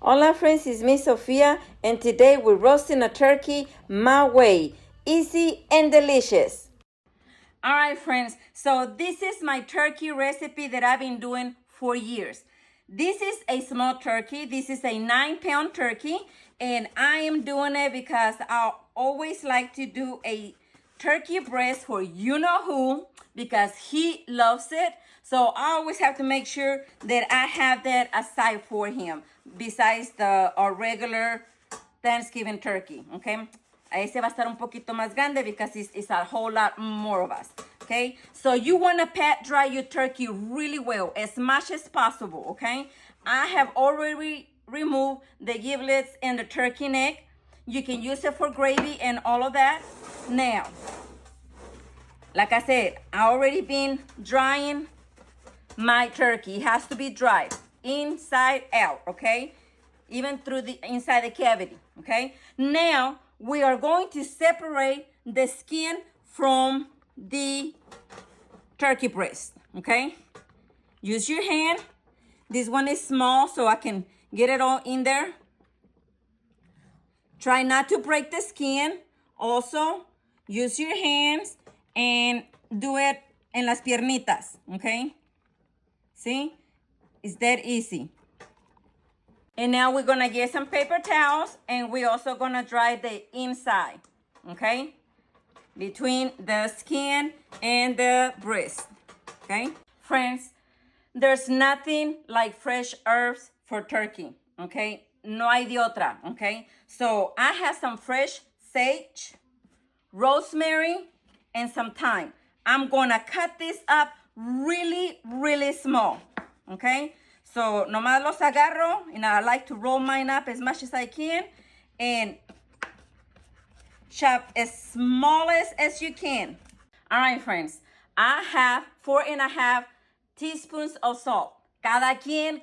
Hola friends, it's me Sofia, and today we're roasting a turkey my way. Easy and delicious. Alright friends, so this is my turkey recipe that I've been doing for years. This is a small turkey. This is a 9-pound turkey, and I am doing it because I always like to do a turkey breast for you-know-who because he loves it. So I always have to make sure that I have that aside for him besides our regular Thanksgiving turkey, okay? Ese va a estar un poquito más grande because it's a whole lot more of us, okay? So you want to pat dry your turkey really well, as much as possible, okay? I have already removed the giblets and the turkey neck. You can use it for gravy and all of that. Now, like I said, I already been drying my turkey. It has to be dried inside out, okay? Even through the inside the cavity, okay? Now, we are going to separate the skin from the turkey breast, okay? Use your hand. This one is small, so I can get it all in there. Try not to break the skin. Also, use your hands and do it en las piernitas, okay? See? It's that easy. And now we're gonna get some paper towels, and we're also gonna dry the inside, okay? Between the skin and the breast, okay? Friends, there's nothing like fresh herbs for turkey, okay? No hay de otra, okay? So I have some fresh sage, rosemary, and some thyme. I'm gonna cut this up really, really small, okay? So nomás los agarro, and I like to roll mine up as much as I can and chop as small as you can. All right, friends, I have 4.5 teaspoons of salt. Cada quien.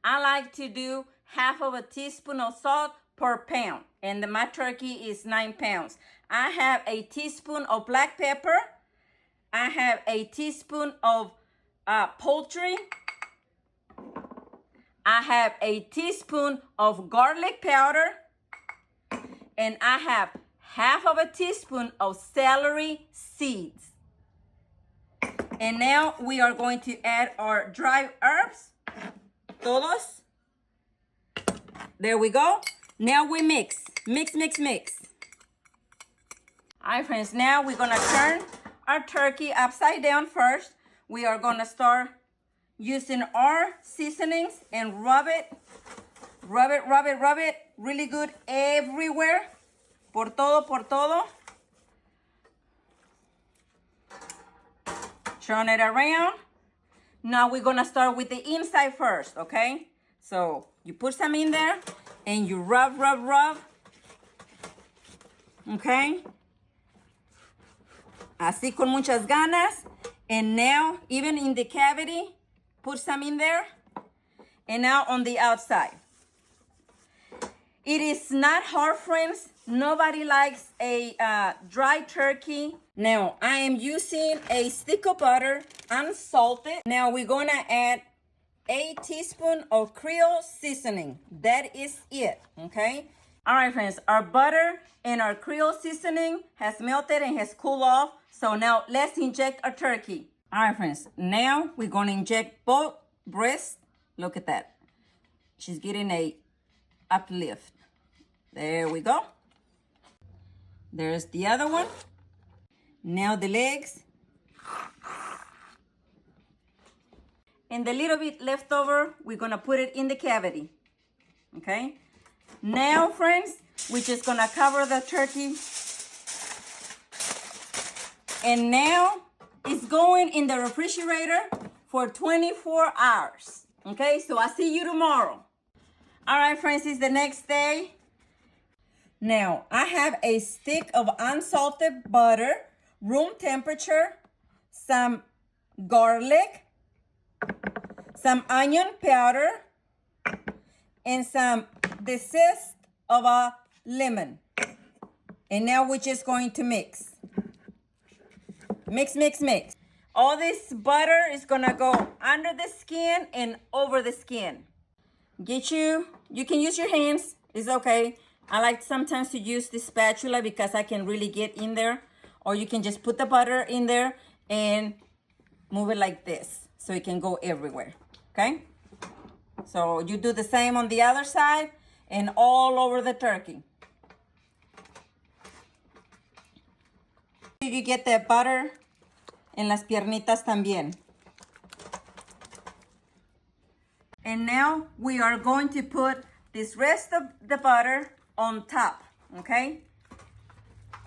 I like to do half of a teaspoon of salt per pound, and my turkey is 9 pounds. I have a teaspoon of black pepper. I have a teaspoon of poultry. I have a teaspoon of garlic powder, and I have half of a teaspoon of celery seeds. And now we are going to add our dry herbs. Todos. There we go. Now we mix. Mix. All right, friends, now we're gonna turn our turkey upside down first. We are gonna start using our seasonings and rub it really good everywhere. Por todo. Turn it around. Now we're gonna start with the inside first, okay? So you put some in there and you rub. Okay? Así con muchas ganas. And now, even in the cavity, put some in there. And now on the outside. It is not hard, friends. Nobody likes a dry turkey. Now, I am using a stick of butter, unsalted. Now, we're going to add a teaspoon of Creole seasoning. That is it, okay? All right, friends, our butter and our Creole seasoning has melted and has cooled off. So now, let's inject our turkey. All right, friends, now we're going to inject both breasts. Look at that. She's getting a uplift. There we go. There's the other one. Now the legs. And the little bit left over, we're gonna put it in the cavity. Okay? Now, friends, we're just gonna cover the turkey. And now it's going in the refrigerator for 24 hours. Okay, so I'll see you tomorrow. All right, friends, it's the next day. Now, I have a stick of unsalted butter, room temperature, some garlic, some onion powder, and some zest of a lemon. And now we're just going to mix. Mix. All this butter is gonna go under the skin and over the skin. Get you you can use your hands. It's okay. I like sometimes to use the spatula because I can really get in there. Or you can just put the butter in there and move it like this so it can go everywhere, okay? So you do the same on the other side and all over the turkey. You get the butter en las piernitas también. And now we are going to put this rest of the butter on top, okay?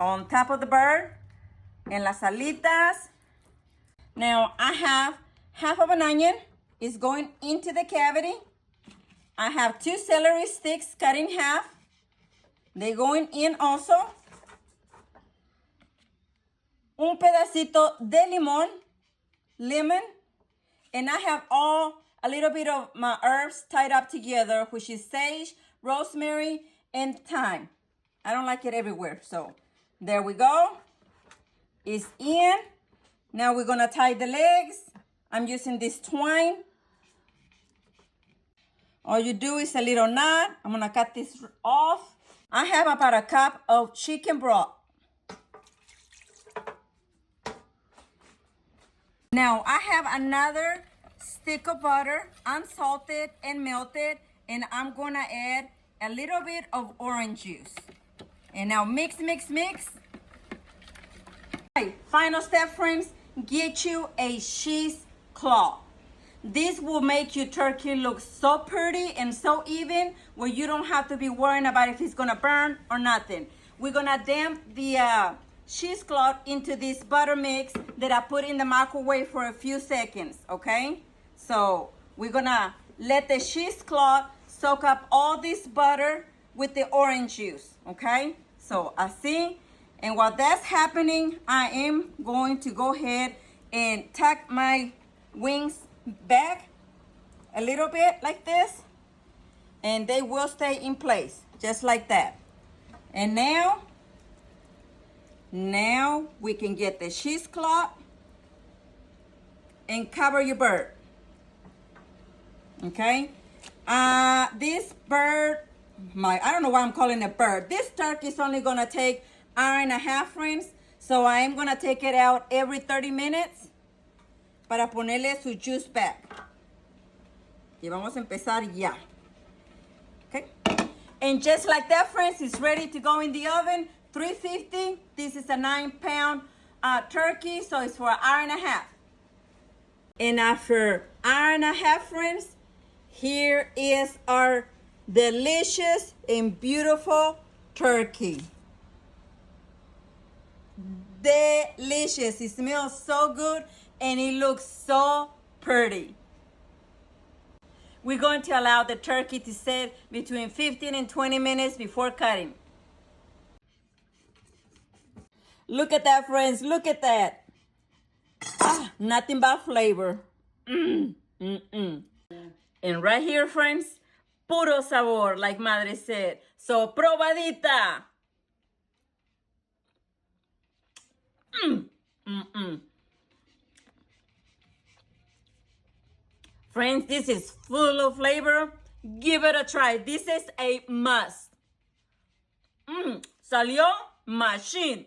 On top of the bird, en las alitas. Now I have half of an onion. It's going into the cavity. I have 2 celery sticks cut in half. They're going in also. Un pedacito de lemon. And I have a little bit of my herbs tied up together, which is sage, rosemary, and thyme. I don't like it everywhere, so there we go. It's in. Now we're gonna tie the legs. I'm using this twine. All you do is a little knot. I'm gonna cut this off. I have about a cup of chicken broth. Now I have another stick of butter, unsalted and melted, and I'm gonna add a little bit of orange juice. And now mix, mix, mix. Okay, final step, friends, get you a cheesecloth. This will make your turkey look so pretty and so even where you don't have to be worrying about if it's gonna burn or nothing. We're gonna damp the cheesecloth into this butter mix that I put in the microwave for a few seconds, okay? So we're gonna let the cheesecloth soak up all this butter with the orange juice, okay? So así, and while that's happening, I am going to go ahead and tuck my wings back a little bit like this, and they will stay in place just like that. And now we can get the cheesecloth and cover your bird. Okay, this bird, I don't know why I'm calling it bird. This turkey is only gonna take 1.5 hours, friends. So I am gonna take it out every 30 minutes para ponerle su juice back. Y vamos a empezar ya. Okay, and just like that, friends, it's ready to go in the oven. 350. This is a 9-pound turkey, so it's for 1.5 hours. And after 1.5 hours, friends, here is our delicious and beautiful turkey. Delicious. It smells so good and it looks so pretty. We're going to allow the turkey to sit between 15 and 20 minutes before cutting. Look at that, friends. Look at that. Nothing but flavor. And right here, friends, puro sabor, like Madre said. So, probadita. Friends, this is full of flavor. Give it a try. This is a must. Salió machine.